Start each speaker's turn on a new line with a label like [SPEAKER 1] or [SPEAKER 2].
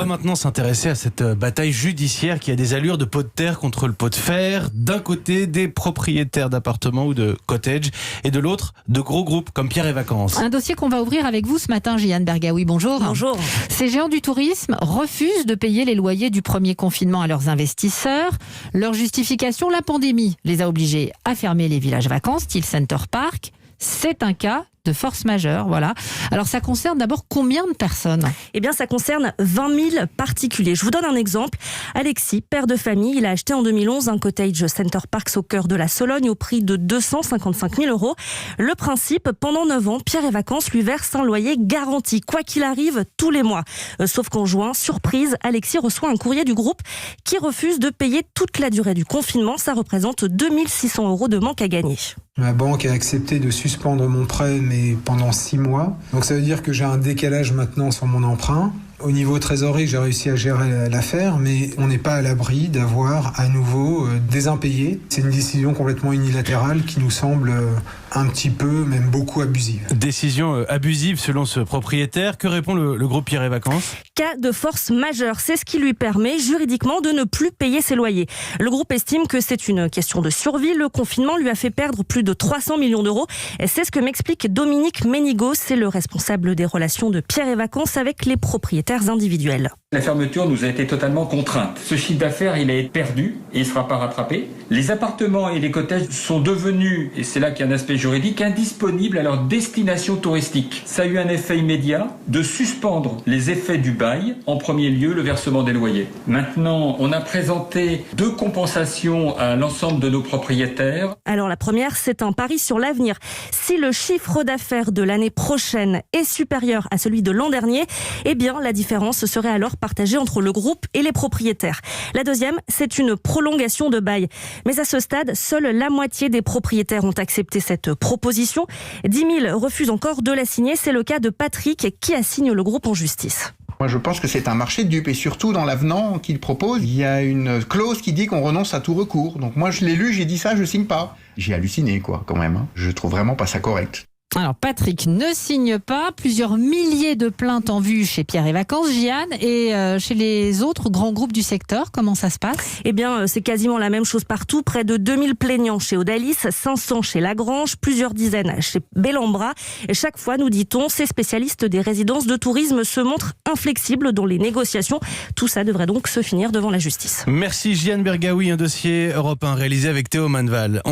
[SPEAKER 1] On va maintenant s'intéresser à cette bataille judiciaire qui a des allures de pot de terre contre le pot de fer. D'un côté, des propriétaires d'appartements ou de cottages, et de l'autre, de gros groupes comme Pierre et Vacances.
[SPEAKER 2] Un dossier qu'on va ouvrir avec vous ce matin, Jeanne Bergaoui. Bonjour.
[SPEAKER 3] Bonjour.
[SPEAKER 2] Ces géants du tourisme refusent de payer les loyers du premier confinement à leurs investisseurs. Leur justification, la pandémie les a obligés à fermer les villages vacances, style Center Park. C'est un cas de force majeure, voilà. Alors ça concerne d'abord combien de personnes ?
[SPEAKER 3] Eh bien, ça concerne 20 000 particuliers. Je vous donne un exemple. Alexis, père de famille, il a acheté en 2011 un cottage Center Parks au cœur de la Sologne au prix de 255 000 €. Le principe, pendant 9 ans, Pierre et Vacances lui verse un loyer garanti, quoi qu'il arrive, tous les mois. Sauf qu'en juin, surprise, Alexis reçoit un courrier du groupe qui refuse de payer toute la durée du confinement. Ça représente 2 600 € de manque à gagner.
[SPEAKER 4] Ma banque a accepté de suspendre mon prêt, mais pendant 6 mois. Donc ça veut dire que j'ai un décalage maintenant sur mon emprunt. Au niveau trésorerie, j'ai réussi à gérer l'affaire, mais on n'est pas à l'abri d'avoir à nouveau des impayés. C'est une décision complètement unilatérale qui nous semble un petit peu, même beaucoup abusive.
[SPEAKER 1] Décision abusive selon ce propriétaire. Que répond le groupe Pierre et Vacances ?
[SPEAKER 3] Cas de force majeure, c'est ce qui lui permet juridiquement de ne plus payer ses loyers. Le groupe estime que c'est une question de survie. Le confinement lui a fait perdre plus de 300 millions d'euros. Et c'est ce que m'explique Dominique Ménigaud, c'est le responsable des relations de Pierre et Vacances avec les propriétaires individuels.
[SPEAKER 5] La fermeture nous a été totalement contrainte. Ce chiffre d'affaires, il est perdu et il ne sera pas rattrapé. Les appartements et les cottages sont devenus, et c'est là qu'il y a un aspect juridique, indisponibles à leur destination touristique. Ça a eu un effet immédiat de suspendre les effets du bail, en premier lieu le versement des loyers. Maintenant, on a présenté 2 compensations à l'ensemble de nos propriétaires.
[SPEAKER 3] Alors la première, c'est un pari sur l'avenir. Si le chiffre d'affaires de l'année prochaine est supérieur à celui de l'an dernier, eh bien la différence serait alors partagée entre le groupe et les propriétaires. La deuxième, c'est une prolongation de bail. Mais à ce stade, seule la moitié des propriétaires ont accepté cette proposition. 10 000 refusent encore de la signer. C'est le cas de Patrick qui assigne le groupe en justice.
[SPEAKER 6] Moi, je pense que c'est un marché de dupes et surtout dans l'avenant qu'il propose, il y a une clause qui dit qu'on renonce à tout recours. Donc moi, je l'ai lu, j'ai dit ça, je signe pas. J'ai halluciné, quoi, quand même. Je trouve vraiment pas ça correct.
[SPEAKER 2] Alors Patrick ne signe pas, plusieurs milliers de plaintes en vue chez Pierre et Vacances, Jeanne, et chez les autres grands groupes du secteur, comment ça se passe ?
[SPEAKER 3] Eh bien, c'est quasiment la même chose partout. Près de 2000 plaignants chez Odalis, 500 chez Lagrange, plusieurs dizaines chez Bellambra. Et chaque fois, nous dit-on, ces spécialistes des résidences de tourisme se montrent inflexibles dans les négociations. Tout ça devrait donc se finir devant la justice.
[SPEAKER 1] Merci Jeanne Bergaoui, un dossier Europe 1 réalisé avec Théo Manval.